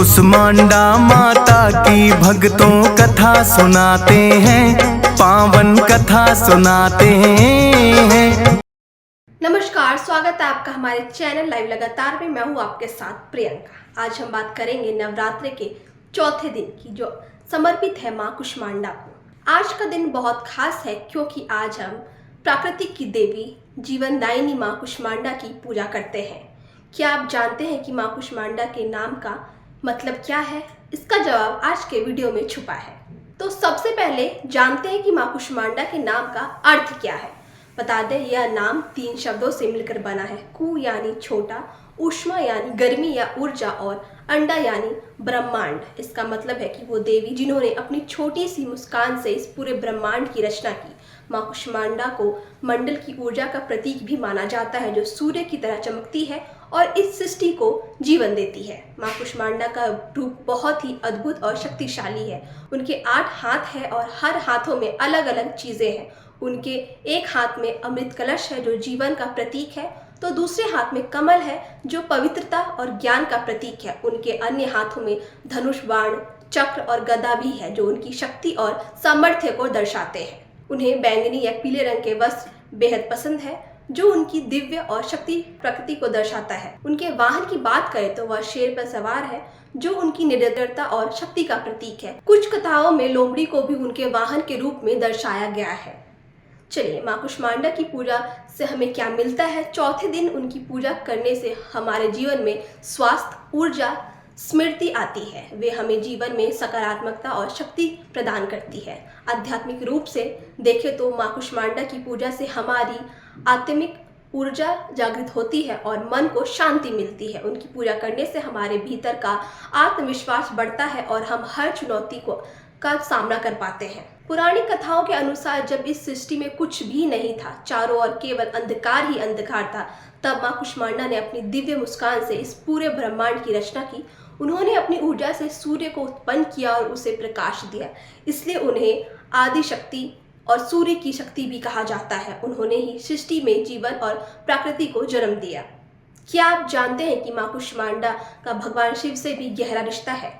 कुसमांडा माता की भक्तों कथा सुनाते हैं, पावन कथा सुनाते हैं। नमस्कार, स्वागत है आपका हमारे चैनल लाइव लगातार में। मैं हूँ आपके साथ प्रियंका। आज हम बात करेंगे नवरात्रि के चौथे दिन की, जो समर्पित है माँ कुष्मांडा को। आज का दिन बहुत खास है क्योंकि आज हम प्राकृतिक की देवी जीवनदायिनी माँ कुष्मांडा की पूजा करते हैं। क्या आप जानते हैं कि माँ कुष्मांडा के नाम का मतलब क्या है? इसका जवाब आज के वीडियो में छुपा है। तो सबसे पहले जानते हैं कि माँ कुष्मांडा के नाम का अर्थ क्या है। बता दें, यह नाम 3 शब्दों से मिलकर बना है। कु यानी छोटा, ऊष्मा यानी गर्मी या ऊर्जा, और अंडा यानी ब्रह्मांड। इसका मतलब है कि वो देवी जिन्होंने अपनी छोटी सी मुस्कान से इस पूरे ब्रह्मांड की रचना की। माँ कुष्मांडा को मंडल की ऊर्जा का प्रतीक भी माना जाता है, जो सूर्य की तरह चमकती है और इस सृष्टि को जीवन देती है। माँ कुष्मांडा का रूप बहुत ही अद्भुत और शक्तिशाली है। उनके 8 हाथ हैं और हर हाथों में अलग अलग चीज़ें हैं। उनके एक हाथ में अमृत कलश है जो जीवन का प्रतीक है, तो दूसरे हाथ में कमल है जो पवित्रता और ज्ञान का प्रतीक है। उनके अन्य हाथों में धनुष, बाण, चक्र और गदा भी है जो उनकी शक्ति और सामर्थ्य को दर्शाते हैं। उन्हें बैंगनी या पीले रंग के वस्त्र बेहद पसंद है जो उनकी दिव्य और शक्ति प्रकृति को दर्शाता है। उनके वाहन की बात करें तो वह शेर पर सवार है जो उनकी निडरता और शक्ति का प्रतीक है। कुछ कथाओं में लोमड़ी को भी उनके वाहन के रूप में दर्शाया गया है। चलिए, माँ कुष्मांडा की पूजा से हमें क्या मिलता है? चौथे दिन उनकी पूजा करने से हमारे जीवन में स्वास्थ्य, ऊर्जा, स्मृति आती है। वे हमें जीवन में सकारात्मकता और शक्ति प्रदान करती है। आध्यात्मिक रूप से देखें तो माँ कुष्मांडा की पूजा से हमारी आत्मिक ऊर्जा जागृत होती है और मन को शांति मिलती है। उनकी पूजा करने से हमारे भीतर का आत्मविश्वास बढ़ता है और हम हर चुनौती का सामना कर पाते हैं। पुरानी कथाओं के अनुसार जब इस सृष्टि में कुछ भी नहीं था, चारों ओर केवल अंधकार ही अंधकार था, तब माँ कुष्मांडा ने अपनी दिव्य मुस्कान से इस पूरे ब्रह्मांड की रचना की। उन्होंने अपनी ऊर्जा से सूर्य को उत्पन्न किया और उसे प्रकाश दिया, इसलिए उन्हें आदि शक्ति और सूर्य की शक्ति भी कहा जाता है। उन्होंने ही सृष्टि में जीवन और प्रकृति को जन्म दिया। क्या आप जानते हैं कि माँ कुष्मांडा का भगवान शिव से भी गहरा रिश्ता है?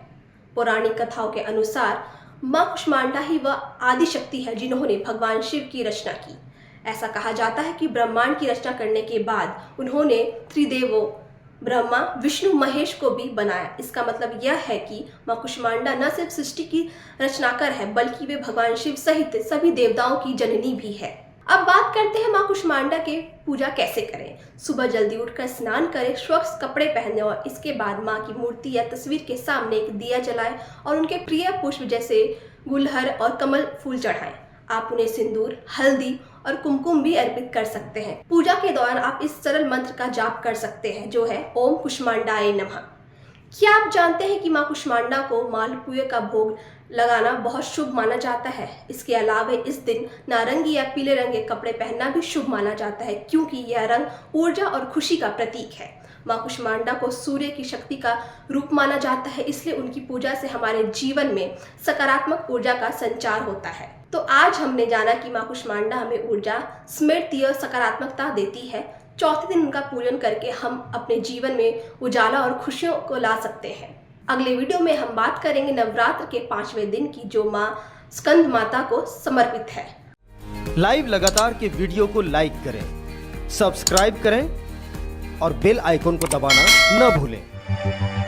पौराणिक कथाओं के अनुसार माँ कुष्मांडा ही वह आदि शक्ति है जिन्होंने भगवान शिव की रचना की। ऐसा कहा जाता है कि ब्रह्मांड की रचना करने के बाद उन्होंने त्रिदेवों ब्रह्मा, विष्णु, महेश को भी बनाया। इसका मतलब यह है कि माँ कुष्मांडा न सिर्फ सृष्टि की रचनाकर है बल्कि वे भगवान शिव सहित सभी देवताओं की जननी भी है। अब बात करते हैं माँ कुष्मांडा के पूजा कैसे करें। सुबह जल्दी उठकर स्नान करें, स्वच्छ कपड़े पहने और इसके बाद माँ की मूर्ति या तस्वीर के सामने एक दिया जलाएं और उनके प्रिय पुष्प जैसे गुलहर और कमल फूल चढ़ाएं। आप उन्हें सिंदूर, हल्दी और कुमकुम भी अर्पित कर सकते हैं। पूजा के दौरान आप इस सरल मंत्र का जाप कर सकते हैं जो है ओम कुष्मांडाय नमः। क्या आप जानते हैं कि माँ कुष्मांडा को मालपुए का भोग लगाना बहुत शुभ माना जाता है? इसके अलावा इस दिन नारंगी या पीले रंग के कपड़े पहनना भी शुभ माना जाता है क्योंकि यह रंग ऊर्जा और खुशी का प्रतीक है। माँ कुष्मांडा को सूर्य की शक्ति का रूप माना जाता है, इसलिए उनकी पूजा से हमारे जीवन में सकारात्मक ऊर्जा का संचार होता है। तो आज हमने जाना कि माँ कुष्मांडा हमें ऊर्जा, स्मृति और सकारात्मकता देती है। चौथे दिन उनका पूजन करके हम अपने जीवन में उजाला और खुशियों को ला सकते हैं। अगले वीडियो में हम बात करेंगे नवरात्र के 5वें दिन की, जो माँ स्कंद माता को समर्पित है। लाइव लगातार के वीडियो को लाइक करें, सब्सक्राइब करें और बेल आइकन को दबाना न भूलें।